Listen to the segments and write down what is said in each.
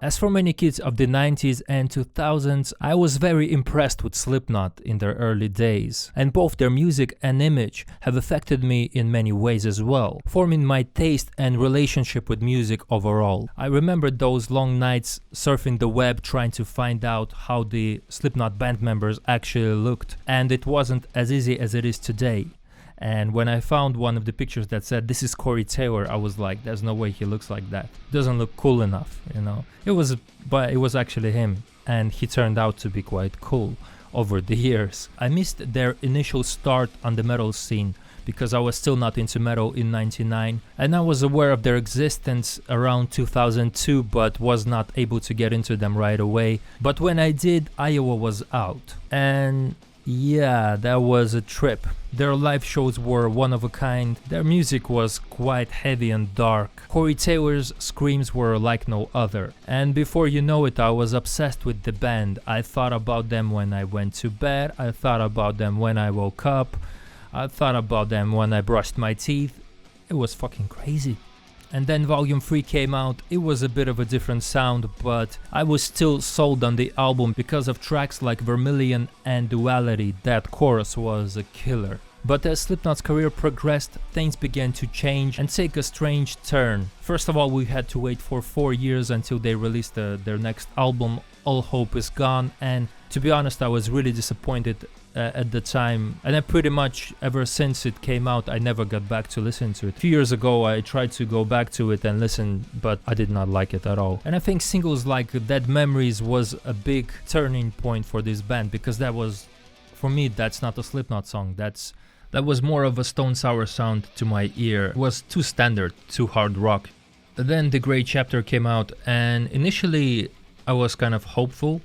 As for many kids of the 90s and 2000s, I was very impressed with Slipknot in their early days, and both their music and image have affected me in many ways as well, forming my taste and relationship with music overall. I remember those long nights surfing the web trying to find out how the Slipknot band members actually looked, and it wasn't as easy as it is today. And when I found one of the pictures that said, "This is Corey Taylor," I was like, there's no way he looks like that. Doesn't look cool enough, you know. But it was actually him. And he turned out to be quite cool over the years. I missed their initial start on the metal scene because I was still not into metal in 99. And I was aware of their existence around 2002, but was not able to get into them right away. But when I did, Iowa was out. And yeah, that was a trip. Their live shows were one of a kind. Their music was quite heavy and dark. Corey Taylor's screams were like no other. And before you know it, I was obsessed with the band. I thought about them when I went to bed. I thought about them when I woke up. I thought about them when I brushed my teeth. It was fucking crazy. And then Volume 3 came out. It was a bit of a different sound, but I was still sold on the album because of tracks like Vermilion and Duality. That chorus was a killer. But as Slipknot's career progressed, things began to change and take a strange turn. First of all, we had to wait for 4 years until they released their next album, All Hope Is Gone, and to be honest, I was really disappointed at the time, and I pretty much ever since it came out I never got back to listen to it. A few years ago I tried to go back to it and listen, but I did not like it at all. And I think singles like Dead Memories was a big turning point for this band, because that was, for me, that's not a Slipknot song. That was more of a Stone Sour sound to my ear. It was too standard, too hard rock. Then The Grey Chapter came out, and initially I was kind of hopeful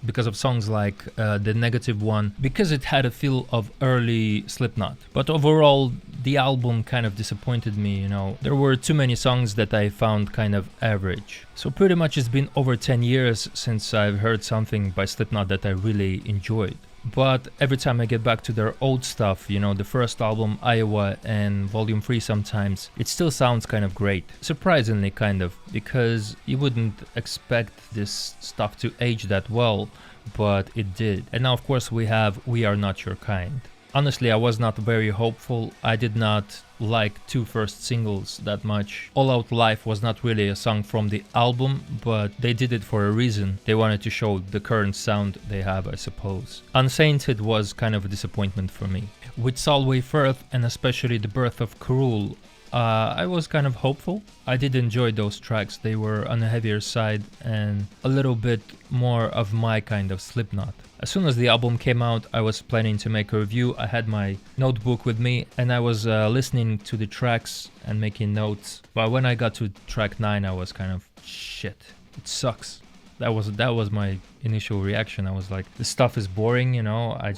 because of songs like The Negative One, because it had a feel of early Slipknot. But overall, the album kind of disappointed me, you know. There were too many songs that I found kind of average. So pretty much it's been over 10 years since I've heard something by Slipknot that I really enjoyed. But every time I get back to their old stuff, you know, the first album, Iowa, and Volume 3 sometimes, it still sounds kind of great. Surprisingly, kind of, because you wouldn't expect this stuff to age that well, but it did. And now, of course, we have We Are Not Your Kind. Honestly, I was not very hopeful. I did not like two first singles that much. All Out Life was not really a song from the album, but they did it for a reason. They wanted to show the current sound they have, I suppose. Unsainted was kind of a disappointment for me. With Solway Firth, and especially The Birth of Cruel, I was kind of hopeful. I did enjoy those tracks. They were on the heavier side and a little bit more of my kind of Slipknot. As soon as the album came out, I was planning to make a review. I had my notebook with me and I was listening to the tracks and making notes. But when I got to track 9, I was kind of, shit, it sucks. That was my initial reaction. I was like, this stuff is boring, you know. I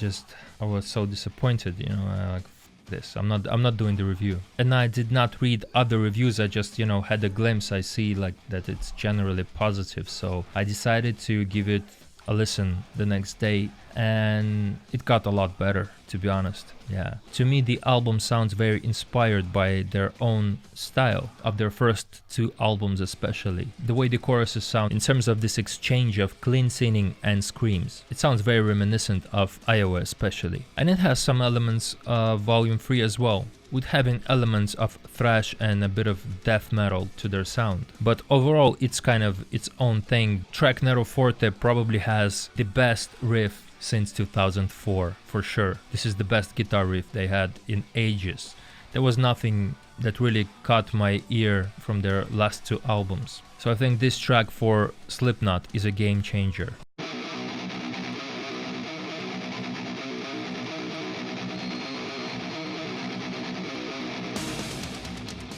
was so disappointed, you know. This I'm not doing the review, and I did not read other reviews. I just, you know, had a glimpse. I see like that it's generally positive, so I decided to give it a listen the next day, and it got a lot better, to be honest. Yeah, to me the album sounds very inspired by their own style of their first two albums, especially the way the choruses sound in terms of this exchange of clean singing and screams. It sounds very reminiscent of Iowa especially, and it has some elements of Volume 3 as well, with having elements of thrash and a bit of death metal to their sound. But overall, it's kind of its own thing. Track Nero Forte probably has the best riff since 2004, for sure. This is the best guitar riff they had in ages. There was nothing that really caught my ear from their last two albums. So I think this track for Slipknot is a game changer.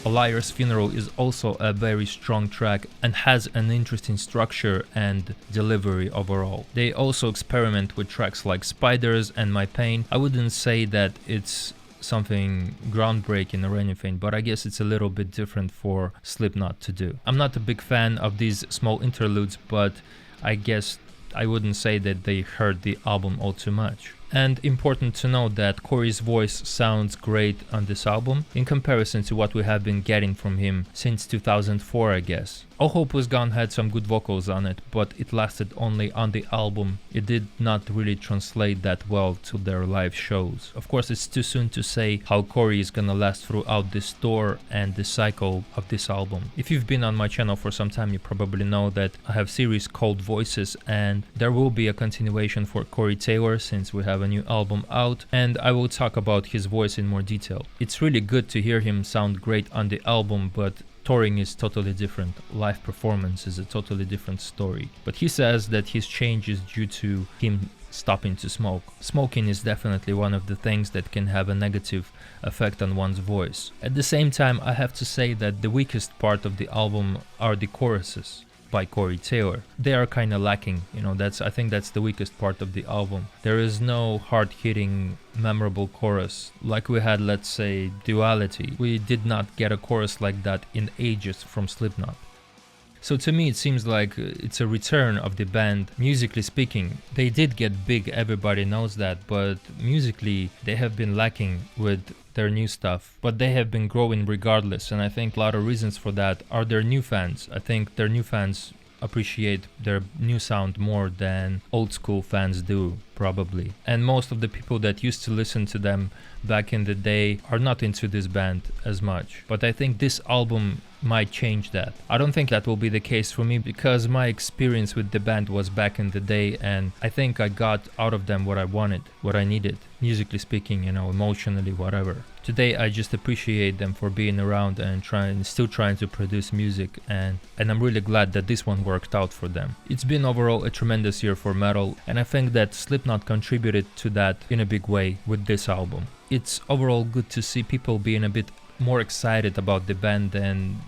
A Liar's Funeral is also a very strong track and has an interesting structure and delivery overall. They also experiment with tracks like Spiders and My Pain. I wouldn't say that it's something groundbreaking or anything, but I guess it's a little bit different for Slipknot to do. I'm not a big fan of these small interludes, but I guess I wouldn't say that they heard the album all too much. And important to note that Corey's voice sounds great on this album in comparison to what we have been getting from him since 2004, I guess. All Hope Was Gone had some good vocals on it, but it lasted only on the album. It did not really translate that well to their live shows. Of course, it's too soon to say how Corey is gonna last throughout this tour and the cycle of this album. If you've been on my channel for some time, you probably know that I have a series called Voices, and there will be a continuation for Corey Taylor since we have a new album out, and I will talk about his voice in more detail. It's really good to hear him sound great on the album, but touring is totally different. Live performance is a totally different story. But he says that his change is due to him stopping to smoke. Smoking is definitely one of the things that can have a negative effect on one's voice. At the same time, I have to say that the weakest part of the album are the choruses by Corey Taylor. They are kind of lacking, I think that's the weakest part of the album. There is no hard-hitting, memorable chorus like we had, let's say, Duality. We did not get a chorus like that in ages from Slipknot. So to me it seems like it's a return of the band. Musically speaking, they did get big, everybody knows that, but musically they have been lacking with their new stuff, but they have been growing regardless, and I think a lot of reasons for that are their new fans. I think their new fans appreciate their new sound more than old school fans do, probably. And most of the people that used to listen to them back in the day are not into this band as much. But I think this album might change that. I don't think that will be the case for me because my experience with the band was back in the day, and I think I got out of them what I wanted, what I needed, musically speaking, emotionally, whatever. Today I just appreciate them for being around and still trying to produce music, and I'm really glad that this one worked out for them. It's been overall a tremendous year for metal, and I think that Slipknot contributed to that in a big way with this album. It's overall good to see people being a bit more excited about the band than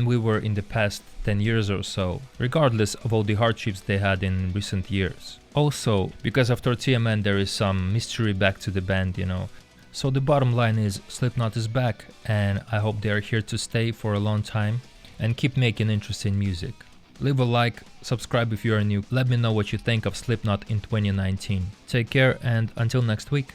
we were in the past 10 years or so, regardless of all the hardships they had in recent years. Also, because of Tortilla Man, there is some mystery back to the band, So the bottom line is Slipknot is back, and I hope they are here to stay for a long time and keep making interesting music. Leave a like, subscribe if you are new, let me know what you think of Slipknot in 2019. Take care, and until next week.